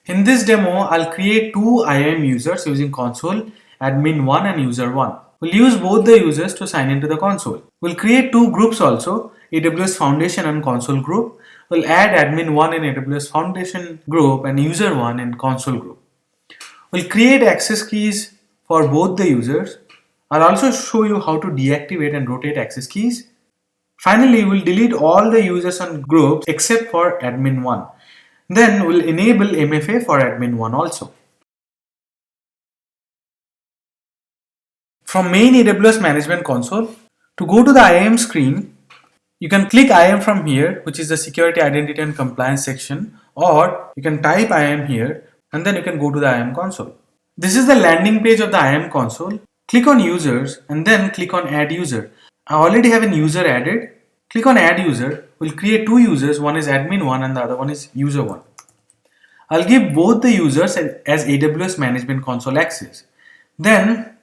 In this demo, I'll create two IAM users using console admin1 and user1. We'll use both the users to sign into the console. We'll create two groups also, AWS Foundation and console group. We'll add admin1 in AWS Foundation group and user1 in console group. We'll create access keys for both the users. I'll also show you how to deactivate and rotate access keys. Finally, we'll delete all the users and groups except for admin1. Then we'll enable MFA for admin1 also. From main AWS Management Console, to go to the IAM screen, you can click IAM from here, which is the Security, Identity and Compliance section, or you can type IAM here and then you can go to the IAM console. This is the landing page of the IAM console. Click on Users and then click on Add User. I already have a user added. Click on Add User. We'll create two users. One is admin1 and the other one is user1. I'll give both the users as AWS Management Console access. Then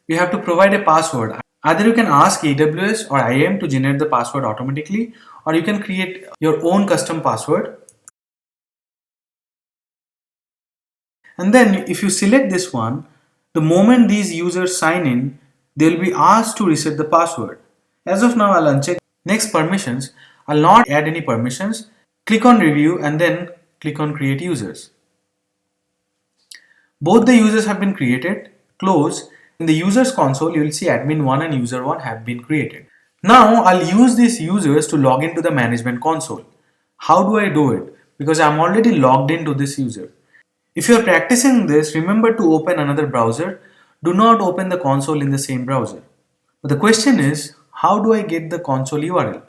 you have to provide a password. Either you can ask AWS or IAM to generate the password automatically, or you can create your own custom password. And then if you select this one, the moment these users sign in, they will be asked to reset the password. As of now, I'll uncheck. Next, permissions. I'll not add any permissions. Click on review and then click on create users. Both the users have been created. Close. In the users console, you will see admin1 and user1 have been created. Now I'll use these users to log into the management console. How do I do it? Because I'm already logged into this user. If you're practicing this, remember to open another browser. Do not open the console in the same browser. But the question is, how do I get the console URL?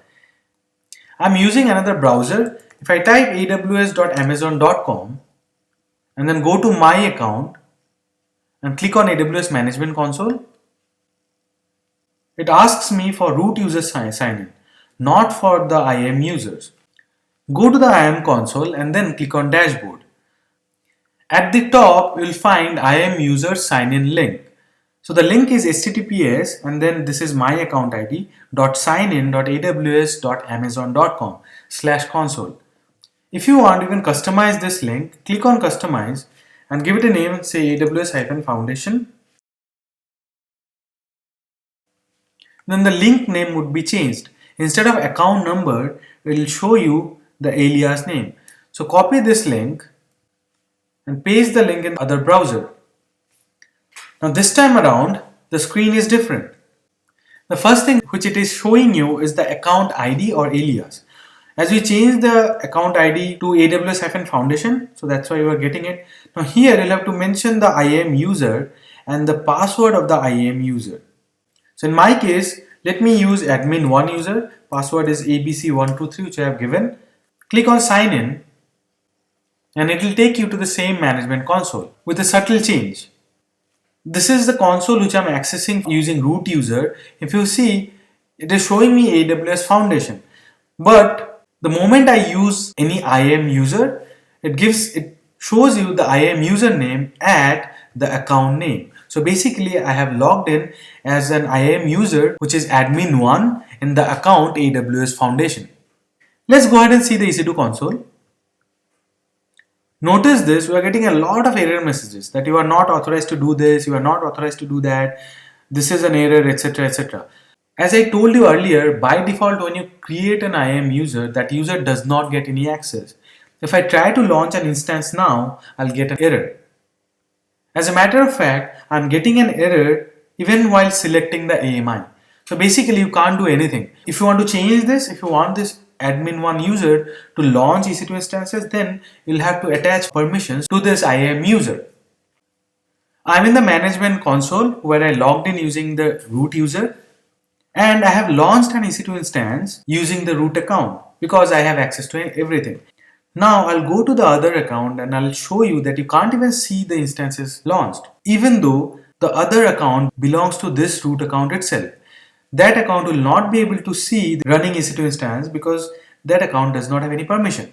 I'm using another browser. If I type aws.amazon.com and then go to my account and click on AWS Management Console, it asks me for root user sign in, not for the IAM users. Go to the IAM console and then click on dashboard. At the top, you'll find IAM user sign in link. So the link is https and then this is my account ID .signin.aws.amazon.com/console. If you want, you can customize this link. Click on customize and give it a name, say AWS-Foundation. Then the link name would be changed. Instead of account number, it will show you the alias name. So copy this link and paste the link in the other browser. Now this time around, the screen is different. The first thing which it is showing you is the account ID or alias. As we change the account ID to AWS-Foundation, so that's why you are getting it. Now here you'll have to mention the IAM user and the password of the IAM user. So in my case, let me use admin1 user. Password is ABC123, which I have given. Click on sign in and it will take you to the same management console with a subtle change. This is the console which I'm accessing using root user. If you see, it is showing me AWS Foundation. But the moment I use any IAM user, it shows you the IAM username at the account name. So basically, I have logged in as an IAM user, which is admin1 in the account AWS Foundation. Let's go ahead and see the EC2 console. Notice this, we are getting a lot of error messages that you are not authorized to do this, you are not authorized to do that, this is an error, etc. etc. As I told you earlier, by default when you create an IAM user, that user does not get any access. If I try to launch an instance now, I'll get an error. As a matter of fact, I'm getting an error even while selecting the AMI. So basically you can't do anything. If you want to change this, if you want this admin1 user to launch EC2 instances, then you'll have to attach permissions to this IAM user. I'm in the management console where I logged in using the root user and I have launched an EC2 instance using the root account because I have access to everything. Now I'll go to the other account and I'll show you that you can't even see the instances launched, even though the other account belongs to this root account itself. That account will not be able to see the running EC2 instance because that account does not have any permission.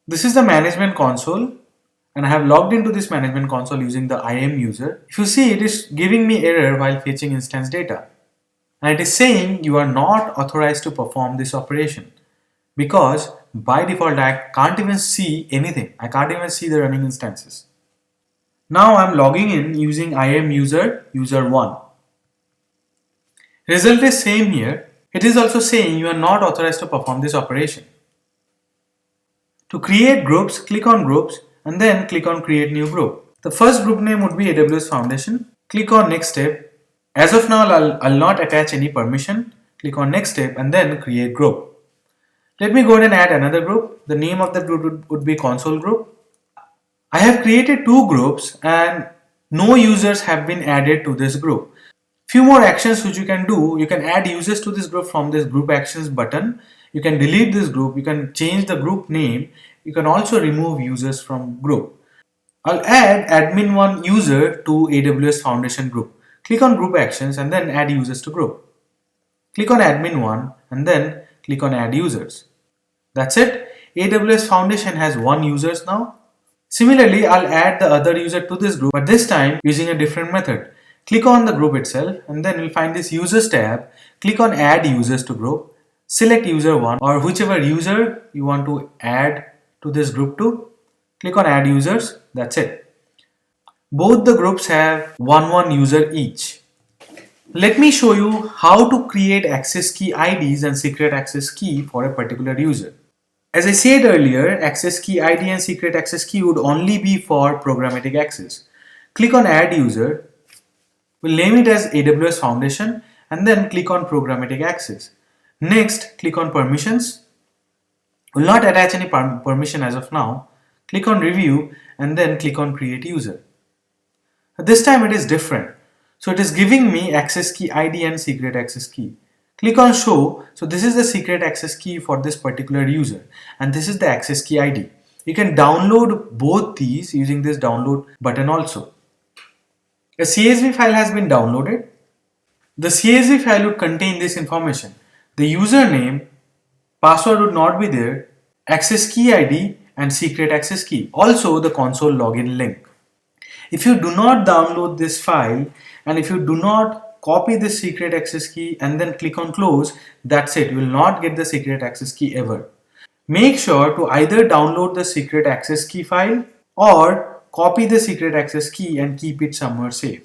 This is the management console and I have logged into this management console using the IAM user. If you see, it is giving me error while fetching instance data. And it is saying you are not authorized to perform this operation. because by default I can't even see anything. I can't even see the running instances. Now I'm logging in using IAM user1. Result is same here. It is also saying you are not authorized to perform this operation. To create groups, click on groups and then click on create new group. The first group name would be AWS Foundation. Click on next step. As of now, I'll not attach any permission. Click on next step and then create group. Let me go ahead and add another group. The name of the group would be console group. I have created two groups and no users have been added to this group. Few more actions which you can do. You can add users to this group from this group actions button. You can delete this group. You can change the group name. You can also remove users from group. I'll add admin1 user to AWS Foundation group. Click on group actions and then add users to group. Click on admin1 and then click on add users. That's it. AWS Foundation has 1 users now. Similarly, I'll add the other user to this group, but this time using a different method. Click on the group itself and then you'll find this users tab. Click on add users to group. Select user 1 or whichever user you want to add to this group to. Click on add users. That's it. Both the groups have one user each. Let me show you how to create access key IDs and secret access key for a particular user. As I said earlier, access key ID and secret access key would only be for programmatic access. Click on add user. We'll name it as AWS Foundation and then click on programmatic access. Next, click on permissions. We'll not attach any permission as of now. Click on review and then click on create user. This time it is different. So it is giving me access key ID and secret access key. Click on show. So this is the secret access key for this particular user and this is the access key ID. You can download both these using this download button also. A CSV file has been downloaded. The CSV file would contain this information. The username, password would not be there, access key ID and secret access key. Also the console login link. If you do not download this file and if you do not copy this secret access key and then click on close, that's it. You will not get the secret access key ever. Make sure to either download the secret access key file or copy the secret access key and keep it somewhere safe.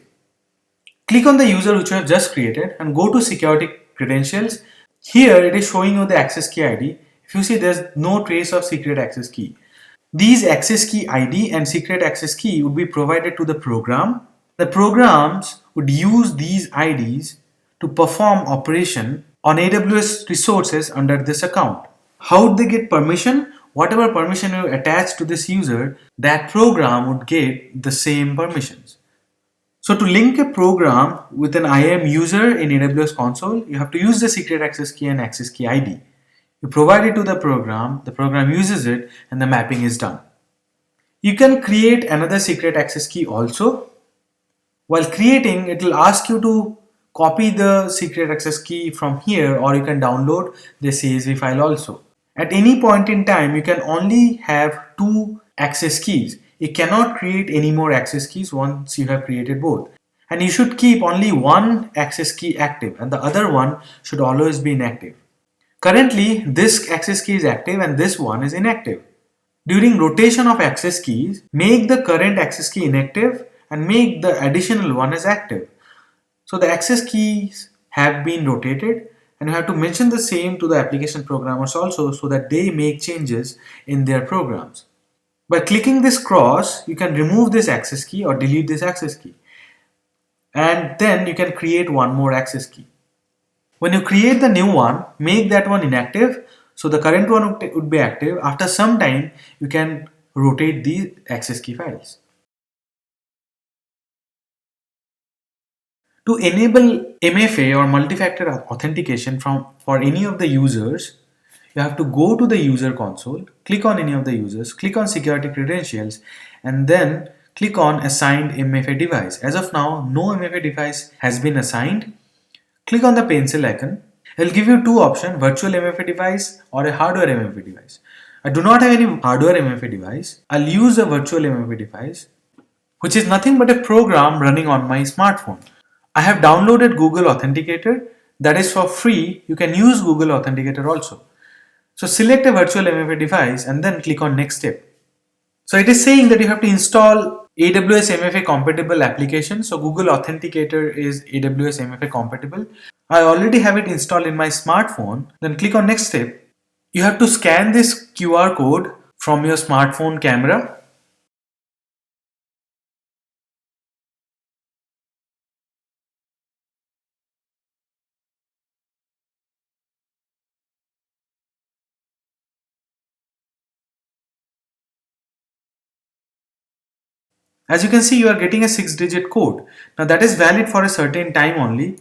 Click on the user which you have just created and go to security credentials. Here it is showing you the access key ID. If you see, there's no trace of secret access key. These access key ID and secret access key would be provided to the program. The programs would use these IDs to perform operation on AWS resources under this account. How would they get permission? Whatever permission you attach to this user, that program would get the same permissions. So to link a program with an IAM user in AWS console, you have to use the secret access key and access key ID. You provide it to the program uses it, and the mapping is done. You can create another secret access key also. While creating, it will ask you to copy the secret access key from here, or you can download the CSV file also. At any point in time, you can only have 2 access keys. You cannot create any more access keys once you have created both. And you should keep only one access key active and the other one should always be inactive. Currently, this access key is active and this one is inactive. During rotation of access keys, make the current access key inactive and make the additional one as active. So the access keys have been rotated and you have to mention the same to the application programmers also so that they make changes in their programs. By clicking this cross, you can remove this access key or delete this access key. And then you can create one more access key. When you create the new one, make that one inactive. So the current one would be active. After some time, you can rotate these access key files. To enable MFA or multi-factor authentication for any of the users, you have to go to the user console, click on any of the users, click on security credentials, and then click on assigned MFA device. As of now, no MFA device has been assigned. Click on the pencil icon. It will give you 2 options, virtual MFA device or a hardware MFA device. I do not have any hardware MFA device. I'll use a virtual MFA device, which is nothing but a program running on my smartphone. I have downloaded Google Authenticator. That is for free. You can use Google Authenticator also. So select a virtual MFA device and then click on next step. So it is saying that you have to install AWS MFA compatible application. So Google Authenticator is AWS MFA compatible. I already have it installed in my smartphone. Then click on next step. You have to scan this QR code from your smartphone camera. As you can see, you are getting a 6-digit code. Now that is valid for a certain time only.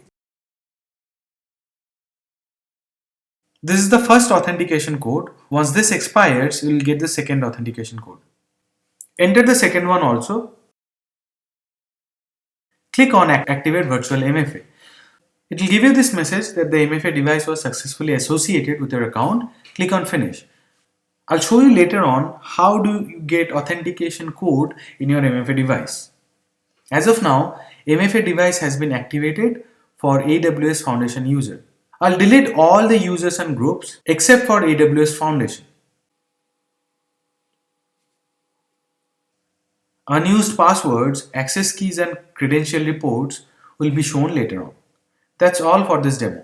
This is the first authentication code. Once this expires, you will get the second authentication code. Enter the second one also. Click on Activate Virtual MFA. It will give you this message that the MFA device was successfully associated with your account. Click on Finish. I'll show you later on how do you get authentication code in your MFA device. As of now, MFA device has been activated for AWS Foundation user. I'll delete all the users and groups except for AWS Foundation. Unused passwords, access keys and credential reports will be shown later on. That's all for this demo.